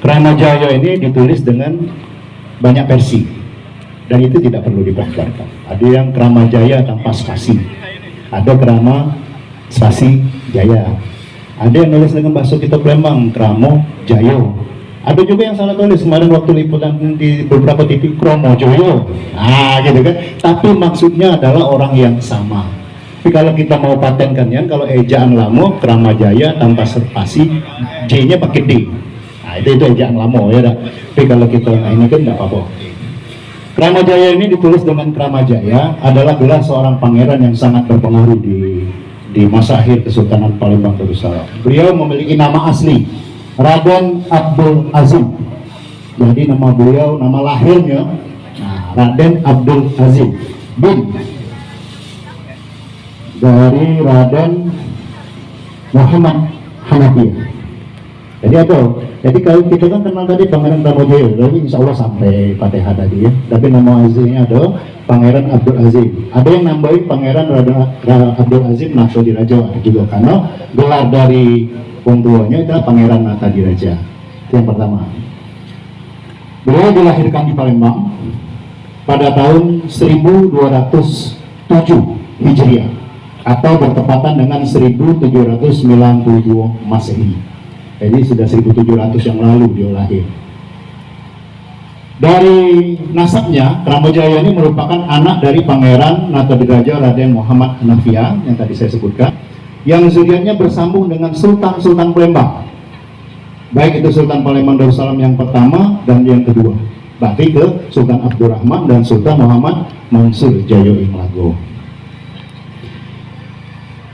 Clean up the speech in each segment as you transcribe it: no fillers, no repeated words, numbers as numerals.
Kramajaya ini ditulis dengan banyak versi dan itu tidak perlu dipelajari. Ada yang Kramajaya tanpa spasi, ada Krama spasi Jaya, ada yang nulis dengan bahasa kita Palembang Kramo Jayo, ada juga yang salah tulis kemarin waktu liputan di beberapa TV Kromo Joyo, gitu kan. Tapi maksudnya adalah orang yang sama. Tapi kalau kita mau patenkannya, kalau ejaan lamo Kramajaya tanpa spasi, J-nya pakai D. Nah, itu ejaan lamo ya. Tapi kalau kita ini kan nggak apa-apa. Kramajaya ini ditulis dengan Kramajaya adalah gelar seorang pangeran yang sangat berpengaruh di masa akhir Kesultanan Palembang Darussalam. Beliau memiliki nama asli Raden Abdul Azim. Jadi nama beliau, nama lahirnya Raden Abdul Azim bin dari Raden Muhammad Hanafiyah. Jadi apa? Jadi kalau kita kan kenal tadi Pangeran Kramajaya, tapi insya Allah sampai Fatihah tadi ya. Tapi nama aslinya ada Pangeran Abdul Azim. Ada yang nambahin Pangeran Abdul Azim Nasodiraja juga, karena gelar dari orang tuanya adalah Pangeran Natadiraja. Itu yang pertama. Beliau dilahirkan di Palembang pada tahun 1207 Hijriah atau bertepatan dengan 1792 Masehi. Jadi sudah 1700 yang lalu dia lahir. Dari nasabnya, Kramajaya ini merupakan anak dari Pangeran Natadiraja Raden Muhammad Hanafiyah yang tadi saya sebutkan, yang zuriatnya bersambung dengan Sultan-Sultan Palembang. Baik itu Sultan Palembang Darussalam yang pertama dan yang kedua. Berarti ke Sultan Abdurrahman dan Sultan Muhammad Mansur Jayo Imlago.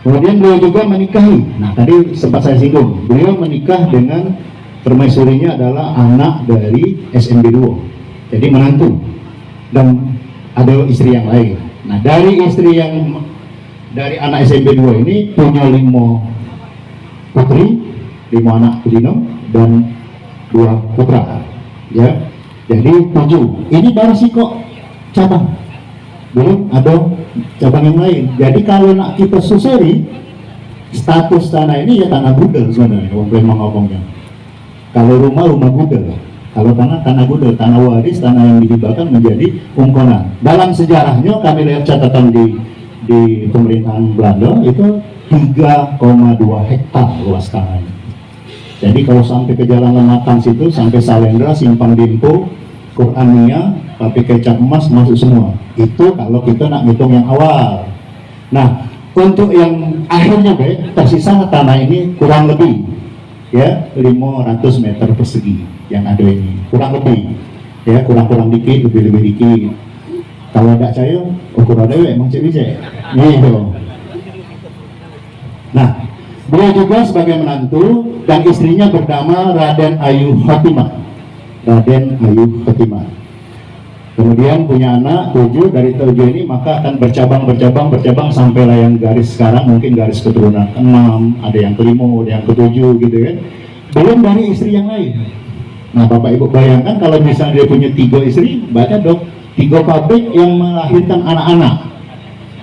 Kemudian beliau juga menikahi, nah tadi sempat saya singgung, beliau menikah dengan permaisurinya adalah anak dari SMB2, jadi menantu, dan ada istri yang lain. Nah dari istri yang dari anak SMB2 ini punya 5 putri, 5 anak Budino dan 2 putra, ya. Jadi 7. Ini baru sih kok cabang, belum ada cabang yang lain. Jadi kalau nak kita susuri status tanah ini ya tanah gudel sebenarnya, orang Palembang ngomongnya. Kalau rumah gudel, kalau tanah gudel, tanah waris, tanah yang dihibahkan menjadi ungkonan. Dalam sejarahnya kami lihat catatan di pemerintahan Belanda itu 3,2 hektar luas tanahnya. Jadi kalau sampai ke Jalan Lematang situ, sampai Salendra, Simpang Dimpo, Qur'ania, tapi kecap emas masuk semua. Itu kalau kita nak ngitung yang awal. Nah, untuk yang akhirnya tersisa tanah ini kurang lebih ya 500 meter persegi yang ada ini. Kurang lebih. Ya, kurang dikit, lebih dikit. Kalau tidak saya, ukurannya emang cek-cek. Gitu. Nah, beliau juga sebagai menantu dan istrinya bernama Raden Ayu Khotimah. Raden Ayu Khotimah. Kemudian punya anak 7, dari 7 ini maka akan bercabang sampai layang garis sekarang, mungkin garis keturunan ke-6, ada yang ke-5, ada yang ke-7 gitu kan. Belum dari istri yang lain. Nah Bapak Ibu bayangkan kalau misalnya dia punya 3 istri, baca dong, 3 pabrik yang melahirkan anak-anak.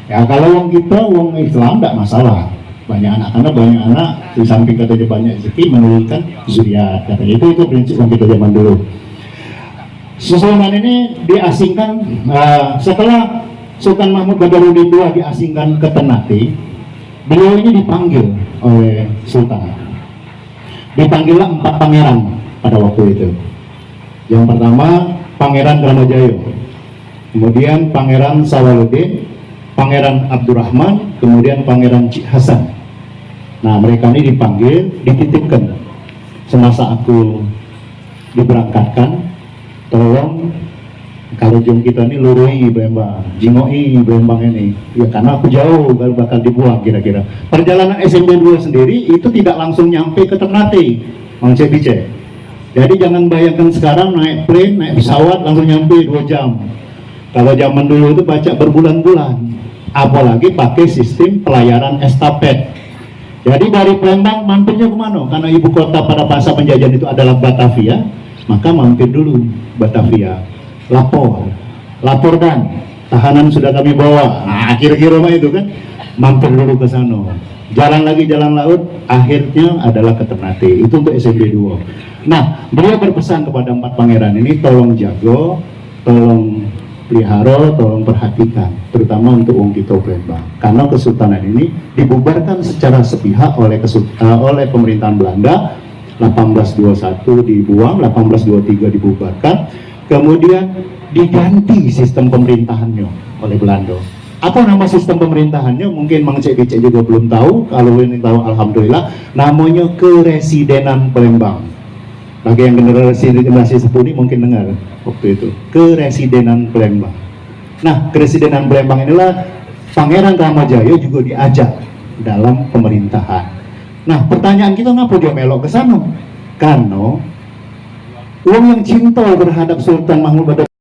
Ya kalau wong kita, wong Islam tidak masalah. Banyak anak, karena banyak anak di samping katanya banyak rezeki menurunkan zuriat, katanya itu prinsip yang kita zaman dulu. Susunan ini diasingkan setelah Sultan Mahmud Badarudin II diasingkan ke Ternate. Beliau ini dipanggil oleh Sultan. Dipanggillah 4 pangeran pada waktu itu. Yang pertama Pangeran Kramajaya, kemudian Pangeran Sawaluddin, Pangeran Abdurrahman, kemudian Pangeran Cik Hasan. Nah mereka ini dipanggil, dititipkan semasa aku diberangkatkan. Tolong kalau jom kita ini lurui Palembang, jingoi Palembang ini, ya karena aku jauh bakal dibuang kira-kira. Perjalanan SMB2 sendiri itu tidak langsung nyampe ke Ternate, Mang Cek. Jadi jangan bayangkan sekarang naik plane, naik pesawat langsung nyampe 2 jam. Kalau zaman dulu itu baca berbulan-bulan, apalagi pakai sistem pelayaran estafet. Jadi dari Palembang mampirnya kemana? Karena ibu kota pada masa penjajahan itu adalah Batavia, maka mampir dulu Batavia, lapor dan tahanan sudah kami bawa. Nah, kira-kira mah itu kan, mampir dulu ke sana. Jalan lagi jalan laut, akhirnya adalah ke Ternate. Itu untuk SMP 2. Nah, beliau berpesan kepada 4 pangeran ini, tolong jago, tolong pelihara, tolong perhatikan, terutama untuk Wong Kito Palembang. Karena kesultanan ini dibubarkan secara sepihak oleh pemerintahan Belanda. 1821 dibuang, 1823 dibubarkan, kemudian diganti sistem pemerintahannya oleh Belanda. Apa nama sistem pemerintahannya? Mungkin Mang Cek Bicek juga belum tahu. Kalau ini tahu, alhamdulillah. Namanya Keresidenan Palembang. Bagi yang generasi sepuni mungkin dengar waktu itu. Keresidenan Palembang. Nah, Keresidenan Palembang inilah Pangeran Kamajaya juga diajak dalam pemerintahan. Nah, pertanyaan kita, ngapa dia melok ke sana? Karena uang yang cinta terhadap Sultan Mahmud Badarudin